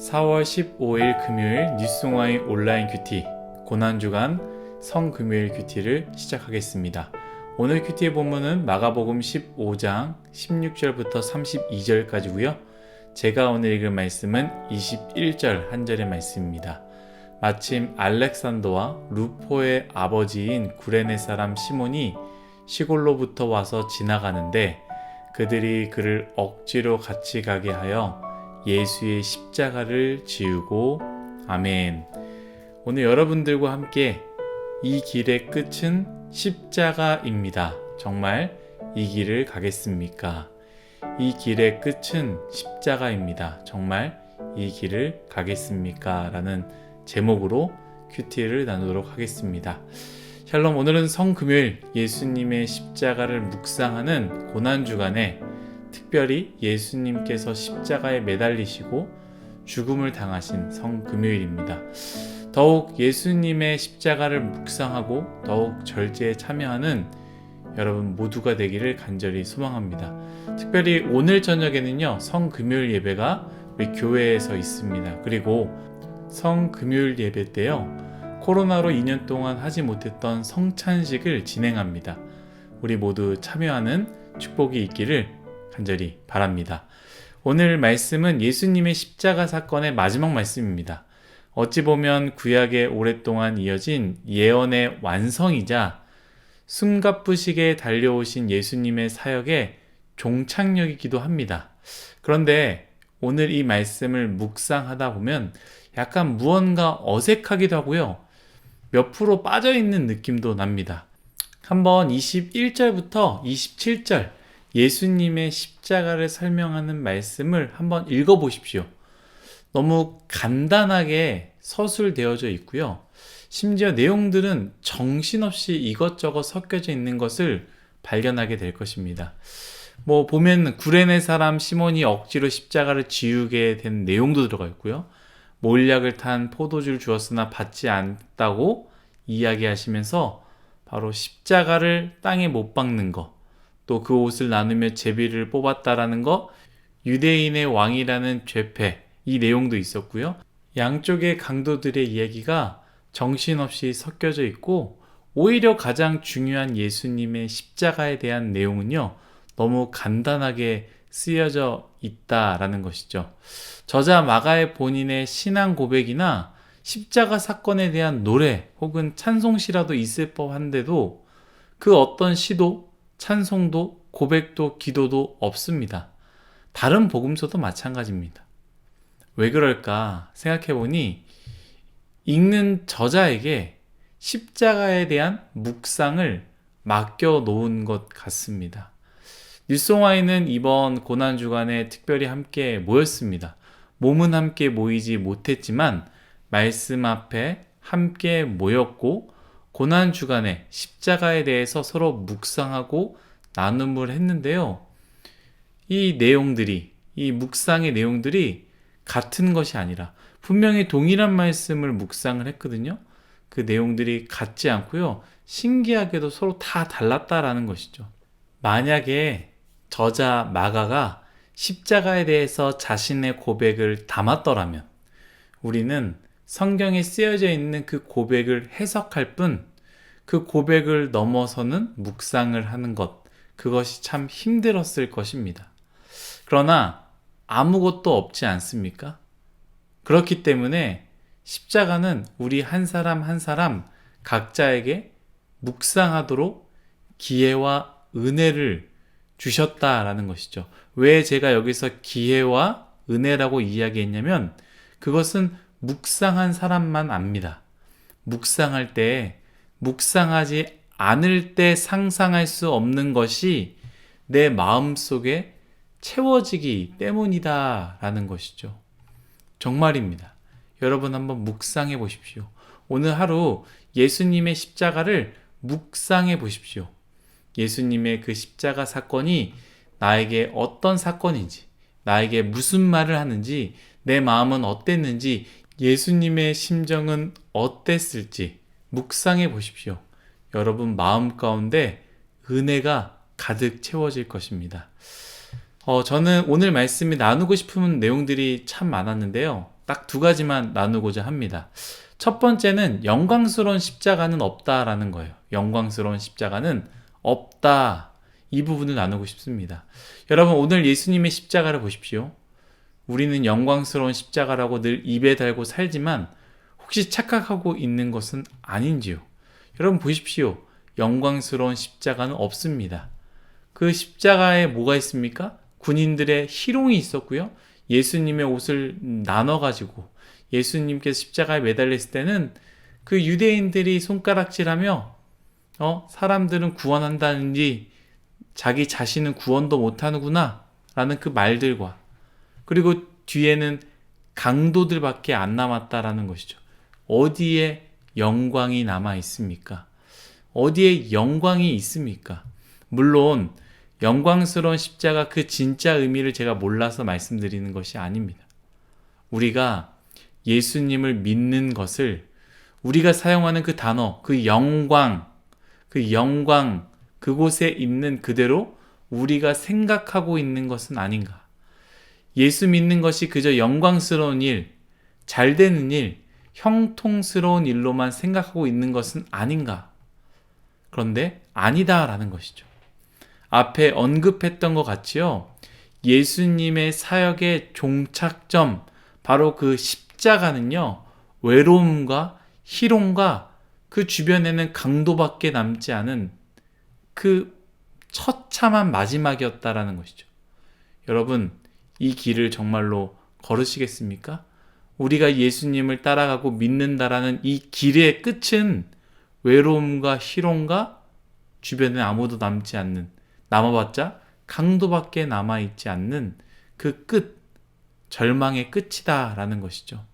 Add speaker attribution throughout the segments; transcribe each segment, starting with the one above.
Speaker 1: 4월 15일 금요일 뉴스공화의 온라인 큐티 고난주간 성금요일 큐티를 시작하겠습니다. 오늘 큐티의 본문은 마가복음 15장 16절부터 32절까지고요. 제가 오늘 읽을 말씀은 21절 한 절의 말씀입니다. 마침 알렉산더와 루포의 아버지인 구레네 사람 시몬이 시골로부터 와서 지나가는데 그들이 그를 억지로 같이 가게 하여 예수의 십자가를 지우고 아멘. 오늘 여러분들과 함께 이 길의 끝은 십자가입니다. 정말 이 길을 가겠습니까? 이 길의 끝은 십자가입니다. 정말 이 길을 가겠습니까? 라는 제목으로 큐티를 나누도록 하겠습니다. 샬롬, 오늘은 성금요일 예수님의 십자가를 묵상하는 고난주간에 특별히 예수님께서 십자가에 매달리시고 죽음을 당하신 성금요일입니다. 더욱 예수님의 십자가를 묵상하고 더욱 절제에 참여하는 여러분 모두가 되기를 간절히 소망합니다. 특별히 오늘 저녁에는요, 성금요일 예배가 우리 교회에서 있습니다. 그리고 성금요일 예배 때요, 코로나로 2년 동안 하지 못했던 성찬식을 진행합니다. 우리 모두 참여하는 축복이 있기를 간절히 바랍니다. 오늘 말씀은 예수님의 십자가 사건의 마지막 말씀입니다. 어찌 보면 구약에 오랫동안 이어진 예언의 완성이자 숨가쁘시게 달려오신 예수님의 사역의 종착역이기도 합니다. 그런데 오늘 이 말씀을 묵상하다 보면 약간 무언가 어색하기도 하고요. 몇 프로 빠져있는 느낌도 납니다. 한번 21절부터 27절 예수님의 십자가를 설명하는 말씀을 한번 읽어보십시오. 너무 간단하게 서술되어져 있고요. 심지어 내용들은 정신없이 이것저것 섞여져 있는 것을 발견하게 될 것입니다. 보면 구레네 사람 시몬이 억지로 십자가를 지우게 된 내용도 들어가 있고요. 몰약을 탄 포도주를 주었으나 받지 않았다고 이야기하시면서 바로 십자가를 땅에 못 박는 것, 또 그 옷을 나누며 제비를 뽑았다라는 것, 유대인의 왕이라는 죄패, 이 내용도 있었고요. 양쪽의 강도들의 이야기가 정신없이 섞여져 있고, 오히려 가장 중요한 예수님의 십자가에 대한 내용은요, 너무 간단하게 쓰여져 있다라는 것이죠. 저자 마가의 본인의 신앙 고백이나 십자가 사건에 대한 노래 혹은 찬송시라도 있을 법한데도 그 어떤 시도, 찬송도, 고백도, 기도도 없습니다. 다른 복음서도 마찬가지입니다. 왜 그럴까 생각해보니 읽는 저자에게 십자가에 대한 묵상을 맡겨놓은 것 같습니다. 뉴스공화에는 이번 고난주간에 특별히 함께 모였습니다. 몸은 함께 모이지 못했지만 말씀 앞에 함께 모였고 고난주간에 십자가에 대해서 서로 묵상하고 나눔을 했는데요. 이 내용들이, 이 묵상의 내용들이 같은 것이 아니라 분명히 동일한 말씀을 묵상을 했거든요. 그 내용들이 같지 않고요. 신기하게도 서로 다 달랐다라는 것이죠. 만약에 저자 마가가 십자가에 대해서 자신의 고백을 담았더라면 우리는 성경에 쓰여져 있는 그 고백을 해석할 뿐 그 고백을 넘어서는 묵상을 하는 것, 그것이 참 힘들었을 것입니다. 그러나 아무것도 없지 않습니까? 그렇기 때문에 십자가는 우리 한 사람 한 사람 각자에게 묵상하도록 기회와 은혜를 주셨다라는 것이죠. 왜 제가 여기서 기회와 은혜라고 이야기했냐면 그것은 묵상한 사람만 압니다. 묵상할 때, 묵상하지 않을 때 상상할 수 없는 것이 내 마음속에 채워지기 때문이다 라는 것이죠. 정말입니다. 여러분 한번 묵상해 보십시오. 오늘 하루 예수님의 십자가를 묵상해 보십시오. 예수님의 그 십자가 사건이 나에게 어떤 사건인지, 나에게 무슨 말을 하는지, 내 마음은 어땠는지, 예수님의 심정은 어땠을지 묵상해 보십시오. 여러분 마음 가운데 은혜가 가득 채워질 것입니다. 저는 오늘 말씀이 나누고 싶은 내용들이 참 많았는데요. 딱 두 가지만 나누고자 합니다. 첫 번째는 영광스러운 십자가는 없다라는 거예요. 영광스러운 십자가는 없다. 이 부분을 나누고 싶습니다. 여러분, 오늘 예수님의 십자가를 보십시오. 우리는 영광스러운 십자가라고 늘 입에 달고 살지만 혹시 착각하고 있는 것은 아닌지요? 여러분 보십시오. 영광스러운 십자가는 없습니다. 그 십자가에 뭐가 있습니까? 군인들의 희롱이 있었고요. 예수님의 옷을 나눠가지고 예수님께서 십자가에 매달렸을 때는 그 유대인들이 손가락질하며 사람들은 구원한다는지 자기 자신은 구원도 못하는구나 라는 그 말들과, 그리고 뒤에는 강도들밖에 안 남았다라는 것이죠. 어디에 영광이 남아 있습니까? 어디에 영광이 있습니까? 물론 영광스러운 십자가 그 진짜 의미를 제가 몰라서 말씀드리는 것이 아닙니다. 우리가 예수님을 믿는 것을, 우리가 사용하는 그 단어, 그 영광, 그곳에 있는 그대로 우리가 생각하고 있는 것은 아닌가? 예수 믿는 것이 그저 영광스러운 일, 잘 되는 일, 형통스러운 일로만 생각하고 있는 것은 아닌가? 그런데 아니다라는 것이죠. 앞에 언급했던 것 같이요. 예수님의 사역의 종착점, 바로 그 십자가는요, 외로움과 희롱과 그 주변에는 강도밖에 남지 않은 그 처참한 마지막이었다라는 것이죠. 여러분, 이 길을 정말로 걸으시겠습니까? 우리가 예수님을 따라가고 믿는다라는 이 길의 끝은 외로움과 희롱과 주변에 아무도 남지 않는, 남아봤자 강도밖에 남아있지 않는 그 끝, 절망의 끝이다 라는 것이죠.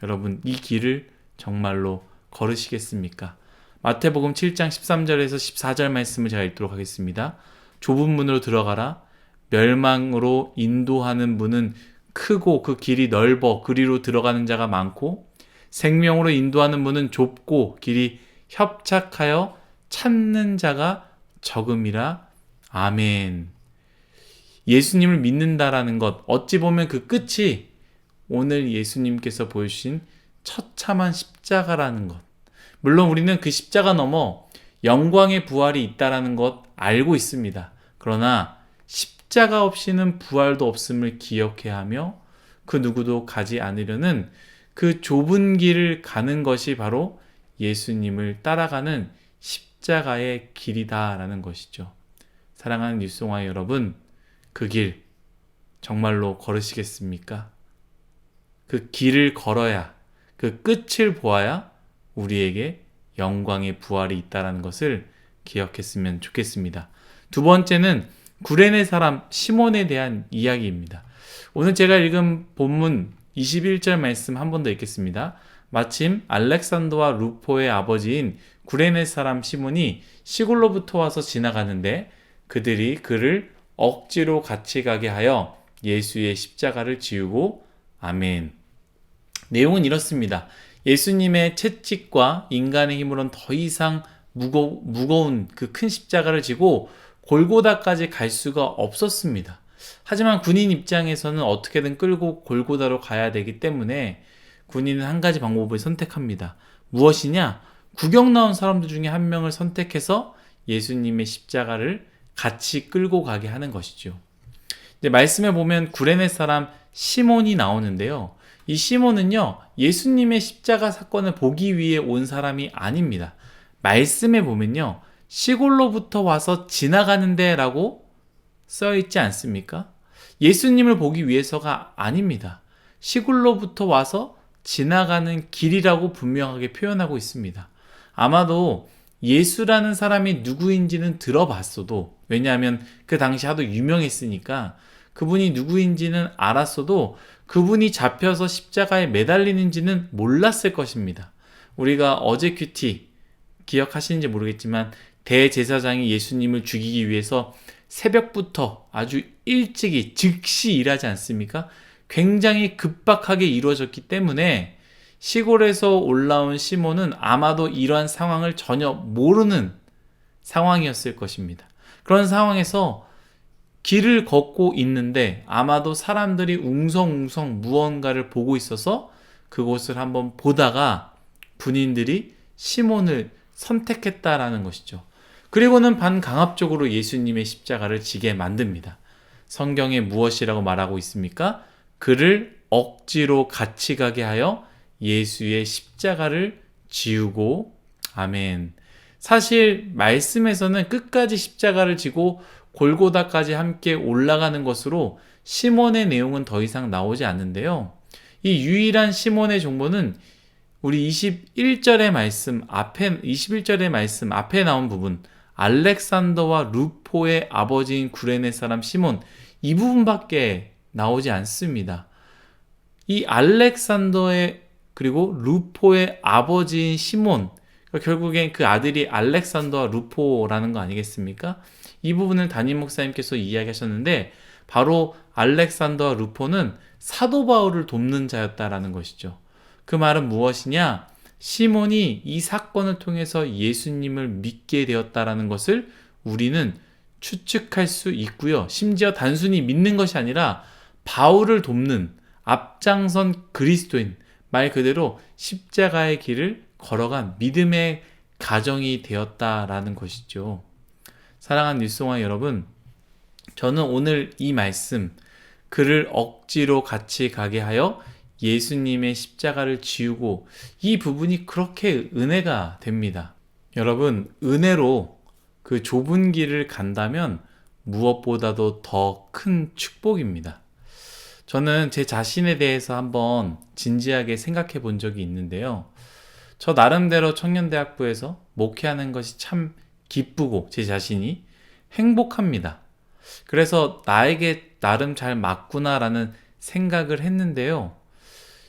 Speaker 1: 여러분, 이 길을 정말로 걸으시겠습니까? 마태복음 7장 13절에서 14절 말씀을 제가 읽도록 하겠습니다. 좁은 문으로 들어가라. 멸망으로 인도하는 문은 크고 그 길이 넓어 그리로 들어가는 자가 많고, 생명으로 인도하는 문은 좁고 길이 협착하여 찾는 자가 적음이라. 아멘. 예수님을 믿는다라는 것, 어찌 보면 그 끝이 오늘 예수님께서 보여주신 처참한 십자가라는 것. 물론 우리는 그 십자가 넘어 영광의 부활이 있다라는 것 알고 있습니다. 그러나 십자가 없이는 부활도 없음을 기억해야 하며, 그 누구도 가지 않으려는 그 좁은 길을 가는 것이 바로 예수님을 따라가는 십자가의 길이다라는 것이죠. 사랑하는 뉴송아이 여러분, 그 길 정말로 걸으시겠습니까? 그 길을 걸어야, 그 끝을 보아야 우리에게 영광의 부활이 있다는 것을 기억했으면 좋겠습니다. 두 번째는 구레네 사람 시몬에 대한 이야기입니다. 오늘 제가 읽은 본문 21절 말씀 한 번 더 읽겠습니다. 마침 알렉산더와 루포의 아버지인 구레네 사람 시몬이 시골로부터 와서 지나가는데 그들이 그를 억지로 같이 가게 하여 예수의 십자가를 지우고. 아멘. 내용은 이렇습니다. 예수님의 채찍과 인간의 힘으로는 더 이상 무거운 그 큰 십자가를 지고 골고다까지 갈 수가 없었습니다. 하지만 군인 입장에서는 어떻게든 끌고 골고다로 가야 되기 때문에 군인은 한 가지 방법을 선택합니다. 무엇이냐? 구경 나온 사람들 중에 한 명을 선택해서 예수님의 십자가를 같이 끌고 가게 하는 것이죠. 이제 말씀에 보면 구레네 사람 시몬이 나오는데요. 이 시몬은요, 예수님의 십자가 사건을 보기 위해 온 사람이 아닙니다. 말씀에 보면요, 시골로부터 와서 지나가는데 라고 써있지 않습니까? 예수님을 보기 위해서가 아닙니다. 시골로부터 와서 지나가는 길이라고 분명하게 표현하고 있습니다. 아마도 예수라는 사람이 누구인지는 들어봤어도, 왜냐하면 그 당시 하도 유명했으니까 그분이 누구인지는 알았어도 그분이 잡혀서 십자가에 매달리는지는 몰랐을 것입니다. 우리가 어제 큐티 기억하시는지 모르겠지만 대제사장이 예수님을 죽이기 위해서 새벽부터 아주 일찍이 즉시 일하지 않습니까? 굉장히 급박하게 이루어졌기 때문에 시골에서 올라온 시몬은 아마도 이러한 상황을 전혀 모르는 상황이었을 것입니다. 그런 상황에서 길을 걷고 있는데 아마도 사람들이 웅성웅성 무언가를 보고 있어서 그곳을 한번 보다가 군인들이 시몬을 선택했다라는 것이죠. 그리고는 반강압적으로 예수님의 십자가를 지게 만듭니다. 성경에 무엇이라고 말하고 있습니까? 그를 억지로 같이 가게 하여 예수의 십자가를 지우고, 아멘. 사실 말씀에서는 끝까지 십자가를 지고 골고다까지 함께 올라가는 것으로 시몬의 내용은 더 이상 나오지 않는데요. 이 유일한 시몬의 정보는 우리 21절의 말씀 앞에 나온 부분, 알렉산더와 루포의 아버지인 구레네 사람 시몬, 이 부분밖에 나오지 않습니다. 이 알렉산더의 그리고 루포의 아버지인 시몬, 그러니까 결국엔 그 아들이 알렉산더와 루포라는 거 아니겠습니까? 이 부분을 담임 목사님께서 이야기하셨는데 바로 알렉산더와 루포는 사도 바울을 돕는 자였다라는 것이죠. 그 말은 무엇이냐? 시몬이 이 사건을 통해서 예수님을 믿게 되었다라는 것을 우리는 추측할 수 있고요. 심지어 단순히 믿는 것이 아니라 바울을 돕는 앞장선 그리스도인, 말 그대로 십자가의 길을 걸어간 믿음의 가정이 되었다라는 것이죠. 사랑하는 뉴스공화 여러분, 저는 오늘 이 말씀, 그를 억지로 같이 가게 하여 예수님의 십자가를 지우고, 이 부분이 그렇게 은혜가 됩니다. 여러분, 은혜로 그 좁은 길을 간다면 무엇보다도 더 큰 축복입니다. 저는 제 자신에 대해서 한번 진지하게 생각해 본 적이 있는데요. 저 나름대로 청년대학부에서 목회하는 것이 참 기쁘고 제 자신이 행복합니다. 그래서 나에게 나름 잘 맞구나라는 생각을 했는데요.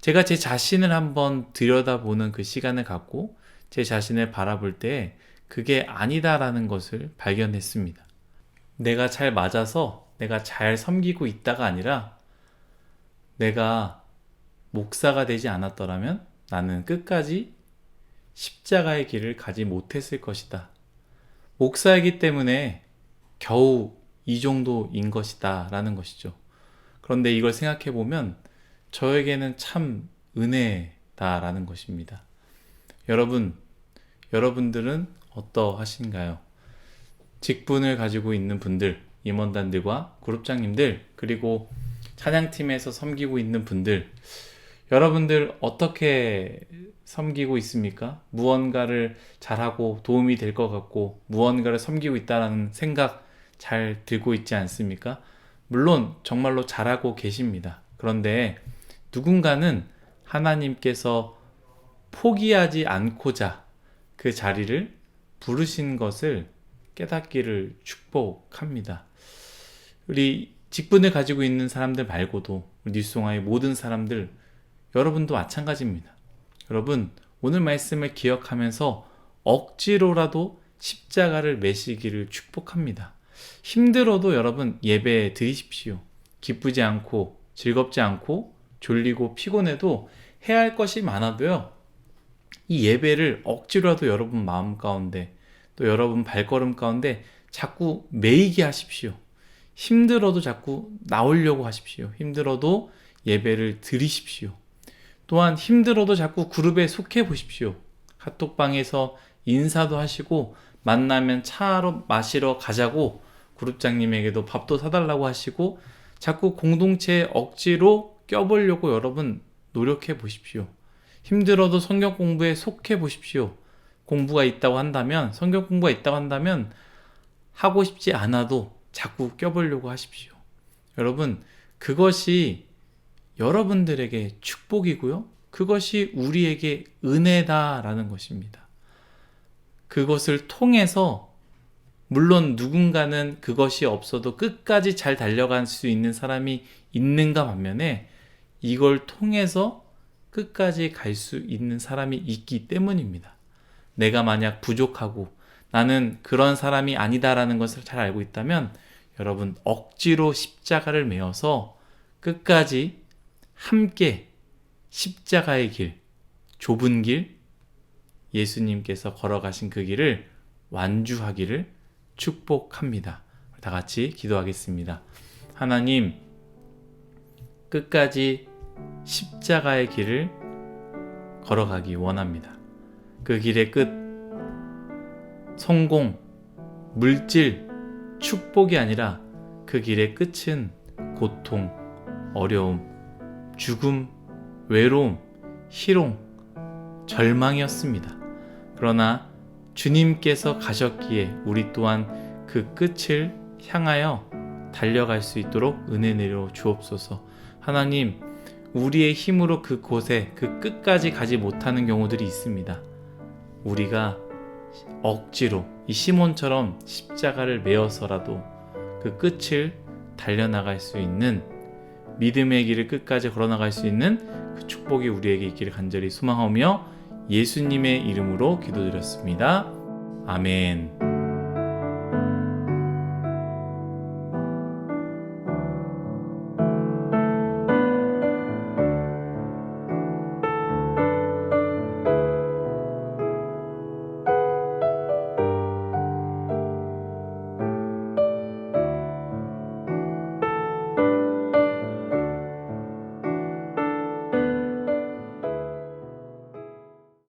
Speaker 1: 제가 제 자신을 한번 들여다보는 그 시간을 갖고 제 자신을 바라볼 때 그게 아니다라는 것을 발견했습니다. 내가 잘 맞아서 내가 잘 섬기고 있다가 아니라 내가 목사가 되지 않았더라면 나는 끝까지 십자가의 길을 가지 못했을 것이다. 목사이기 때문에 겨우 이 정도인 것이다 라는 것이죠. 그런데 이걸 생각해 보면 저에게는 참 은혜다라는 것입니다. 여러분들은 어떠하신가요? 직분을 가지고 있는 분들, 임원단들과 그룹장님들, 그리고 찬양팀에서 섬기고 있는 분들, 여러분들 어떻게 섬기고 있습니까? 무언가를 잘하고 도움이 될 것 같고 무언가를 섬기고 있다는 생각 잘 들고 있지 않습니까? 물론 정말로 잘하고 계십니다. 그런데 누군가는 하나님께서 포기하지 않고자 그 자리를 부르신 것을 깨닫기를 축복합니다. 우리 직분을 가지고 있는 사람들 말고도 뉴스송화의 모든 사람들, 여러분도 마찬가지입니다. 여러분, 오늘 말씀을 기억하면서 억지로라도 십자가를 매시기를 축복합니다. 힘들어도 여러분 예배 드리십시오. 기쁘지 않고 즐겁지 않고 졸리고 피곤해도 해야 할 것이 많아도요, 이 예배를 억지로라도 여러분 마음 가운데 또 여러분 발걸음 가운데 자꾸 매이게 하십시오. 힘들어도 자꾸 나오려고 하십시오. 힘들어도 예배를 드리십시오. 또한 힘들어도 자꾸 그룹에 속해 보십시오. 카톡방에서 인사도 하시고 만나면 차로 마시러 가자고 그룹장님에게도 밥도 사달라고 하시고 자꾸 공동체에 억지로 껴보려고 여러분 노력해 보십시오. 힘들어도 성경 공부에 속해 보십시오. 공부가 있다고 한다면, 성경 공부가 있다고 한다면 하고 싶지 않아도 자꾸 껴보려고 하십시오. 여러분, 그것이 여러분들에게 축복이고요. 그것이 우리에게 은혜다라는 것입니다. 그것을 통해서 물론 누군가는 그것이 없어도 끝까지 잘 달려갈 수 있는 사람이 있는가 반면에 이걸 통해서 끝까지 갈 수 있는 사람이 있기 때문입니다. 내가 만약 부족하고 나는 그런 사람이 아니다라는 것을 잘 알고 있다면 여러분 억지로 십자가를 메어서 끝까지 함께 십자가의 길, 좁은 길, 예수님께서 걸어가신 그 길을 완주하기를 축복합니다. 다 같이 기도하겠습니다. 하나님, 끝까지 십자가의 길을 걸어가기 원합니다. 그 길의 끝, 성공, 물질, 축복이 아니라 그 길의 끝은 고통, 어려움, 죽음, 외로움, 희롱, 절망이었습니다. 그러나 주님께서 가셨기에 우리 또한 그 끝을 향하여 달려갈 수 있도록 은혜 내려 주옵소서. 하나님, 우리의 힘으로 그곳에 그 끝까지 가지 못하는 경우들이 있습니다. 우리가 억지로 이 시몬처럼 십자가를 메어서라도 그 끝을 달려나갈 수 있는, 믿음의 길을 끝까지 걸어나갈 수 있는 그 축복이 우리에게 있기를 간절히 소망하며 예수님의 이름으로 기도드렸습니다. 아멘.